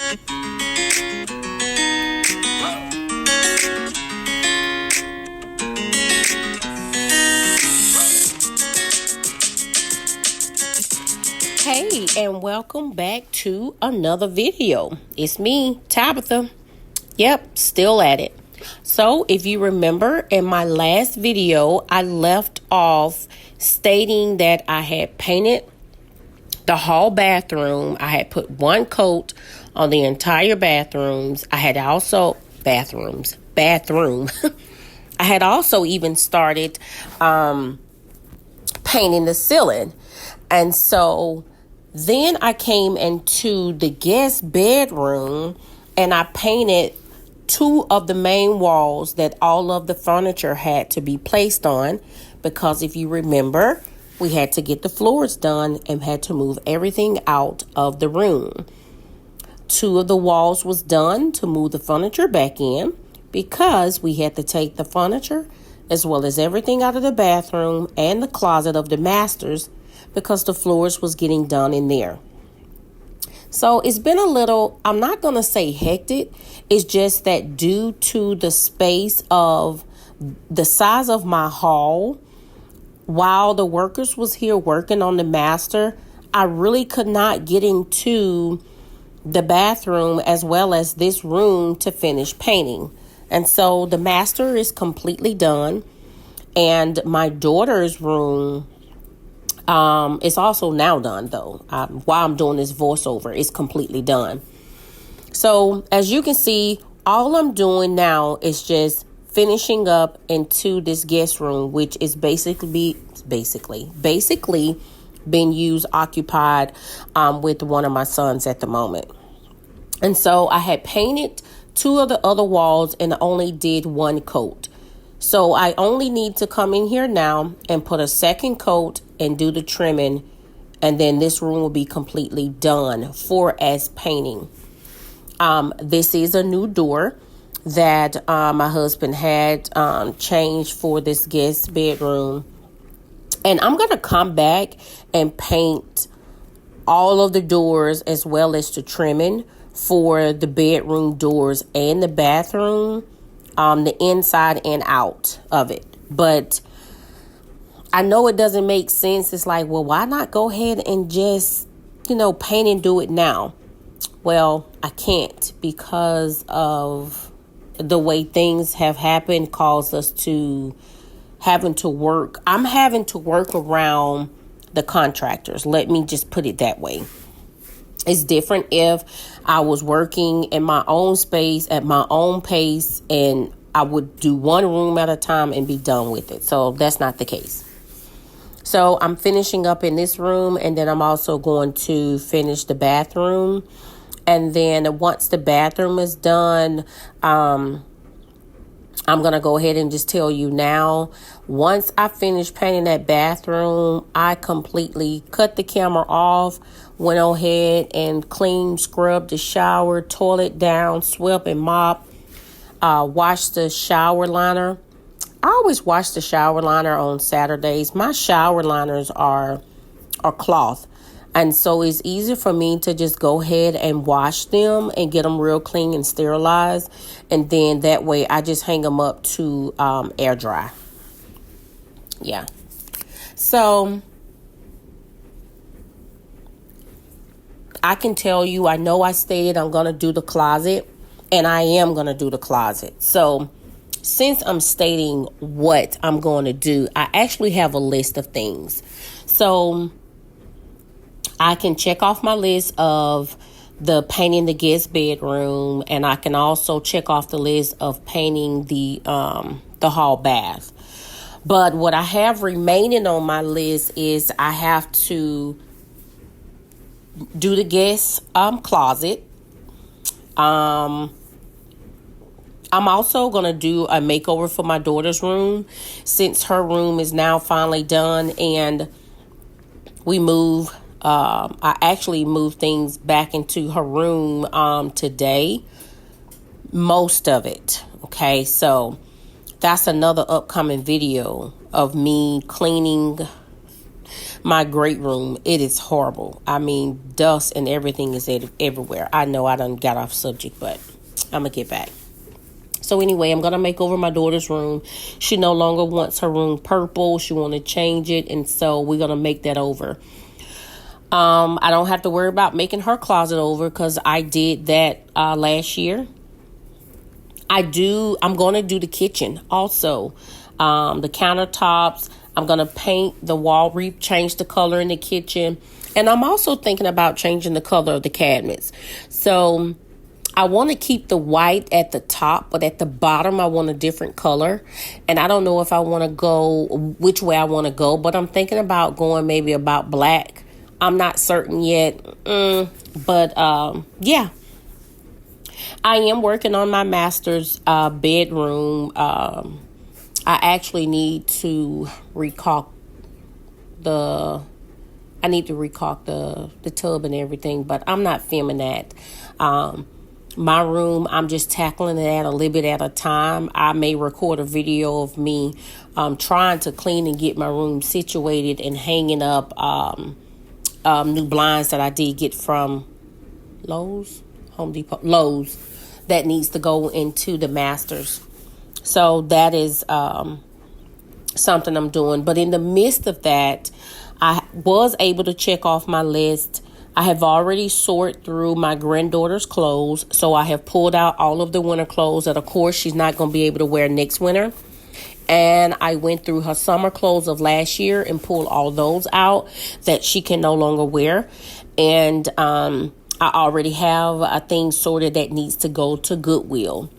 Hey, and welcome back to another video. It's me, Tabitha. Yep, still at it. So if you remember in my last video, I left off stating that I had painted the hall bathroom. I had put one coat on the entire bathrooms. I had also bathroom. I had also even started painting the ceiling. And so then I came into the guest bedroom and I painted two of the main walls that all of the furniture had to be placed on, because if you remember, we had to get the floors done and had to move everything out of the room. Two of the walls was done to move the furniture back in, because we had to take the furniture as well as everything out of the bathroom and the closet of the masters, because the floors was getting done in there. So it's been a little, I'm not going to say hectic. It's just that due to the space of the size of my hall, while the workers was here working on the master, I really could not get into the bathroom as well as this room to finish painting. And so the master is completely done. And my daughter's room it's also now done, though. While I'm doing this voiceover, it's completely done. So as you can see, all I'm doing now is just finishing up into this guest room, which is basically being used, occupied with one of my sons at the moment. And so I had painted two of the other walls and only did one coat. So I only need to come in here now and put a second coat and do the trimming, and then this room will be completely done as painting. This is a new door that my husband had changed for this guest bedroom, and I'm going to come back and paint all of the doors as well as the trimming for the bedroom doors and the bathroom, the inside and out of it. But I know it doesn't make sense. It's like, well, why not go ahead and just, paint and do it now? Well, I can't, because of the way things have happened, caused us to having to work. I'm having to work around the contractors. Let me just put it that way. It's different if I was working in my own space at my own pace and I would do one room at a time and be done with it. So that's not the case. So I'm finishing up in this room, and then I'm also going to finish the bathroom. And then once the bathroom is done, I'm going to go ahead and just tell you now, once I finish painting that bathroom, I completely cut the camera off, went ahead and cleaned, scrubbed the shower, toilet down, swept and mopped, washed the shower liner. I always wash the shower liner on Saturdays. My shower liners are cloth. And so it's easy for me to just go ahead and wash them and get them real clean and sterilized. And then that way I just hang them up to air dry. Yeah. So I can tell you, I know I stated I'm going to do the closet, and I am going to do the closet. So since I'm stating what I'm going to do, I actually have a list of things. So I can check off my list of the painting the guest bedroom, and I can also check off the list of painting the hall bath. But what I have remaining on my list is I have to do the guest closet. I'm also going to do a makeover for my daughter's room, since her room is now finally done, and I actually moved things back into her room today, most of it. Okay, so that's another upcoming video of me cleaning my great room, it is horrible. I mean, dust and everything is everywhere. I know I done got off subject, but I'm going to get back. So anyway, I'm going to make over my daughter's room. She no longer wants her room purple. She want to change it. And so we're going to make that over. I don't have to worry about making her closet over because I did that last year. I'm going to do the kitchen also. The countertops. I'm going to paint the wall, change the color in the kitchen. And I'm also thinking about changing the color of the cabinets. So I want to keep the white at the top, but at the bottom, I want a different color. And I don't know if I want to go, which way I want to go, but I'm thinking about going maybe about black. I'm not certain yet. But yeah. I am working on my master's bedroom. I actually need to recaulk the tub and everything, but I'm not filming that. My room, I'm just tackling that a little bit at a time. I may record a video of me trying to clean and get my room situated and hanging up new blinds that I did get from Lowe's that needs to go into the masters. So that is something I'm doing. But in the midst of that, I was able to check off my list. I have already sorted through my granddaughter's clothes. So I have pulled out all of the winter clothes that, of course, she's not going to be able to wear next winter. And I went through her summer clothes of last year and pulled all those out that she can no longer wear. And I already have a thing sorted that needs to go to Goodwill.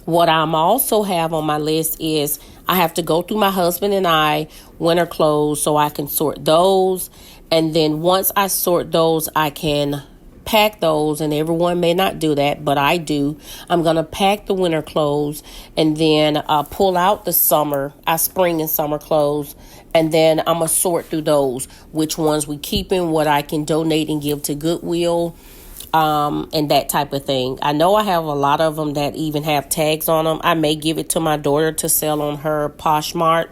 What I'm also have on my list is I have to go through my husband and I winter clothes so I can sort those. And then once I sort those, I can pack those. And everyone may not do that, but I do. I'm going to pack the winter clothes and then pull out the spring and summer clothes. And then I'm going to sort through those, which ones we keeping, what I can donate and give to Goodwill. And that type of thing. I know I have a lot of them that even have tags on them. I may give it to my daughter to sell on her Poshmark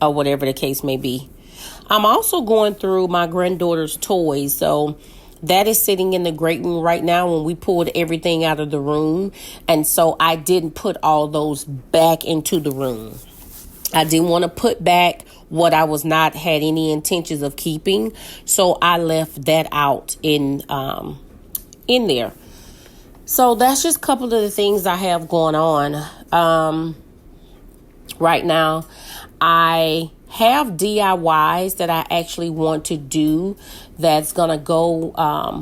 or whatever the case may be. I'm also going through my granddaughter's toys. So that is sitting in the great room right now when we pulled everything out of the room. And so I didn't put all those back into the room. I didn't want to put back what I was not had any intentions of keeping. So I left that out in there. So that's just a couple of the things I have going on right now. I have DIYs that I actually want to do that's going to go,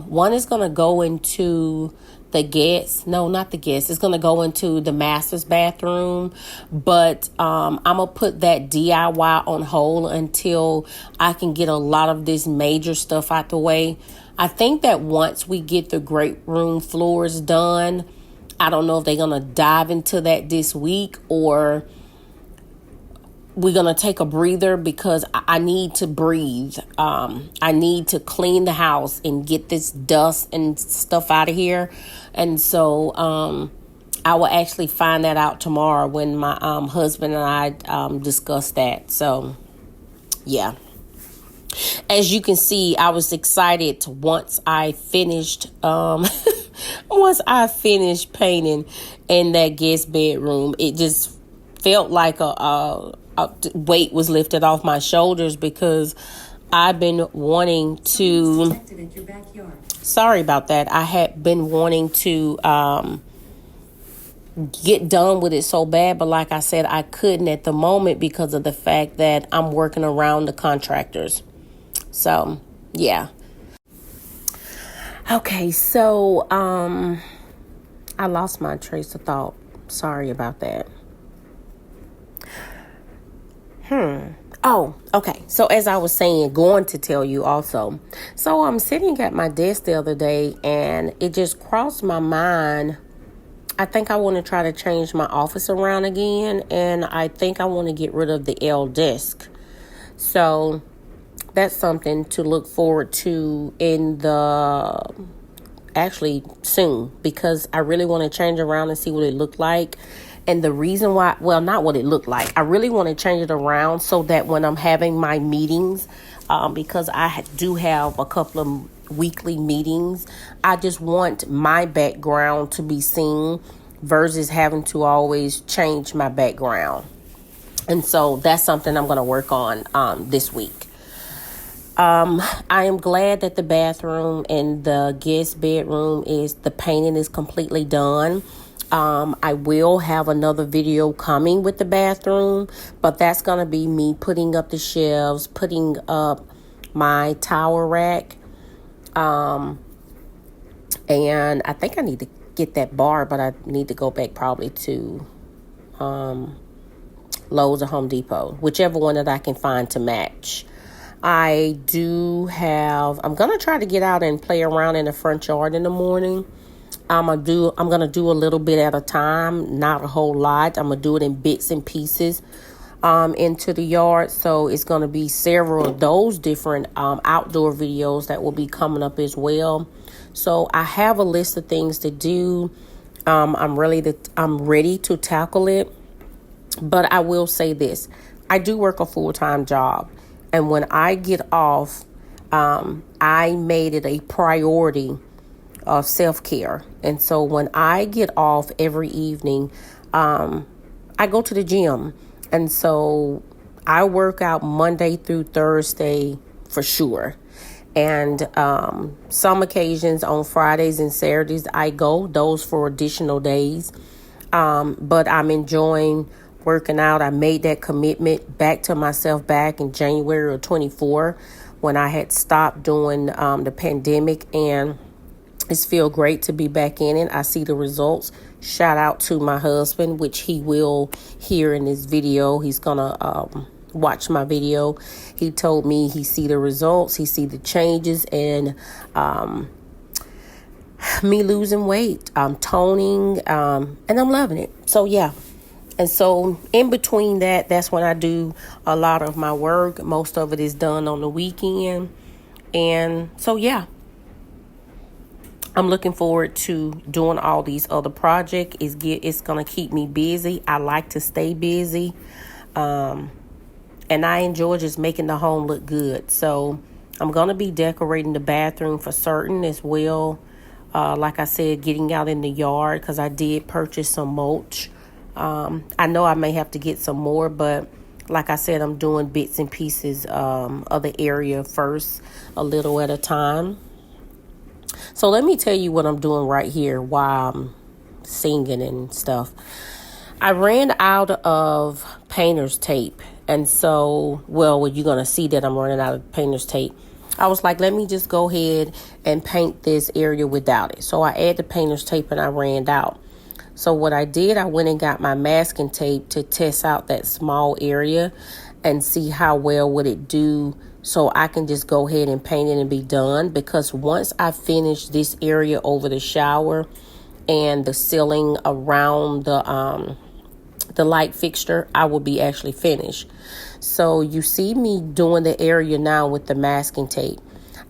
one is going to go into the guest. No, not the guest. It's going to go into the master's bathroom. But I'm going to put that DIY on hold until I can get a lot of this major stuff out the way. I think that once we get the great room floors done, I don't know if they're going to dive into that this week or we're going to take a breather because I need to breathe. I need to clean the house and get this dust and stuff out of here. And so I will actually find that out tomorrow when my husband and I discuss that. So, yeah. As you can see, I was excited once I finished painting in that guest bedroom. It just felt like a weight was lifted off my shoulders because I've been wanting to. Sorry about that. I had been wanting to get done with it so bad, but like I said, I couldn't at the moment because of the fact that I'm working around the contractors. So, yeah. Okay, so I lost my trace of thought. Sorry about that. Oh, okay. So as I was saying, going to tell you also. So I'm sitting at my desk the other day and it just crossed my mind. I think I want to try to change my office around again. And I think I want to get rid of the L desk. So that's something to look forward to actually soon, because I really want to change around and see what it looked like. And the reason why, well, not what it looked like. I really want to change it around so that when I'm having my meetings, because I do have a couple of weekly meetings, I just want my background to be seen versus having to always change my background. And so that's something I'm going to work on this week. I am glad that the bathroom and the guest bedroom the painting is completely done. I will have another video coming with the bathroom, but that's going to be me putting up the shelves, putting up my towel rack. And I think I need to get that bar, but I need to go back probably to Lowe's or Home Depot, whichever one that I can find to match. I'm going to try to get out and play around in the front yard in the morning. I'm going to do a little bit at a time, not a whole lot. I'm going to do it in bits and pieces into the yard. So it's going to be several of those different outdoor videos that will be coming up as well. So I have a list of things to do. I'm ready to tackle it. But I will say this. I do work a full-time job. And when I get off, I made it a priority of self-care. And so when I get off every evening, I go to the gym. And so I work out Monday through Thursday for sure. And some occasions on Fridays and Saturdays, I go those for additional days. But I'm enjoying working out. I made that commitment back to myself back in January of 24 when I had stopped doing the pandemic, and it's feel great to be back in it. I see the results. Shout out to my husband, which he will hear in this video. He's gonna watch my video. He told me he see the results, he see the changes, and me losing weight, I'm toning, and I'm loving it. So yeah. And so in between that's when I do a lot of my work. Most of it is done on the weekend. And so, yeah, I'm looking forward to doing all these other projects. It's going to keep me busy. I like to stay busy. And I enjoy just making the home look good. So I'm going to be decorating the bathroom for certain as well. Like I said, getting out in the yard because I did purchase some mulch. I know I may have to get some more, but like I said, I'm doing bits and pieces of the area first, a little at a time. So let me tell you what I'm doing right here while I'm singing and stuff. I ran out of painter's tape. And so, well, you're going to see that I'm running out of painter's tape. I was like, let me just go ahead and paint this area without it. So I added the painter's tape and I ran out. So what I did, I went and got my masking tape to test out that small area and see how well would it do, so I can just go ahead and paint it and be done. Because once I finish this area over the shower and the ceiling around the light fixture, I will be actually finished. So you see me doing the area now with the masking tape.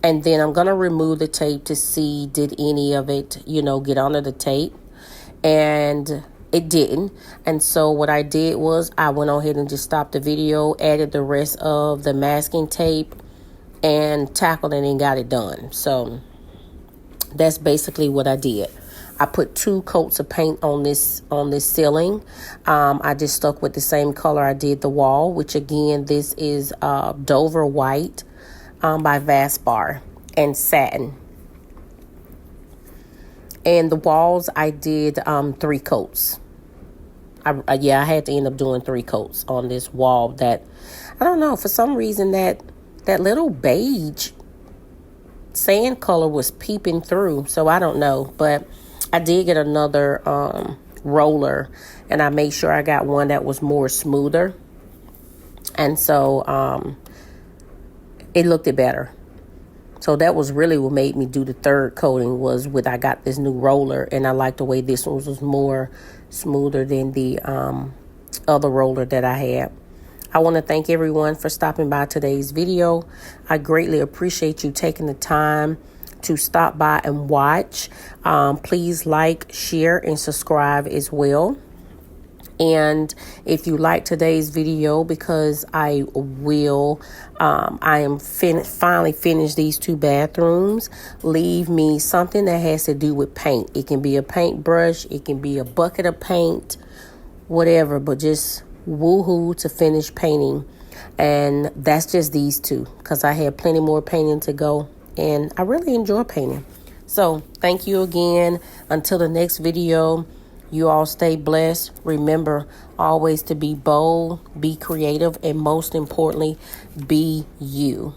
And then I'm going to remove the tape to see did any of it, get under the tape. And it didn't. And so what I did was I went on ahead and just stopped the video, added the rest of the masking tape, and tackled it and got it done. So that's basically what I did. I put 2 coats of paint on this ceiling. I just stuck with the same color I did the wall, which again, this is Dover White by Vaspar and satin. And the walls, I did 3 coats. I had to end up doing 3 coats on this wall that, I don't know, for some reason that little beige sand color was peeping through. So I don't know, but I did get another roller, and I made sure I got one that was more smoother. And so it looked better. So that was really what made me do the 3rd coating, was I got this new roller, and I liked the way this one was more smoother than the other roller that I had. I want to thank everyone for stopping by today's video. I greatly appreciate you taking the time to stop by and watch. Please like, share, and subscribe as well. And if you like today's video, because I am finally finished these 2 bathrooms, leave me something that has to do with paint. It can be a paintbrush, it can be a bucket of paint, whatever, but just woohoo to finish painting. And that's just these 2, because I had plenty more painting to go, and I really enjoy painting. So thank you again. Until the next video, you all stay blessed. Remember always to be bold, be creative, and most importantly, be you.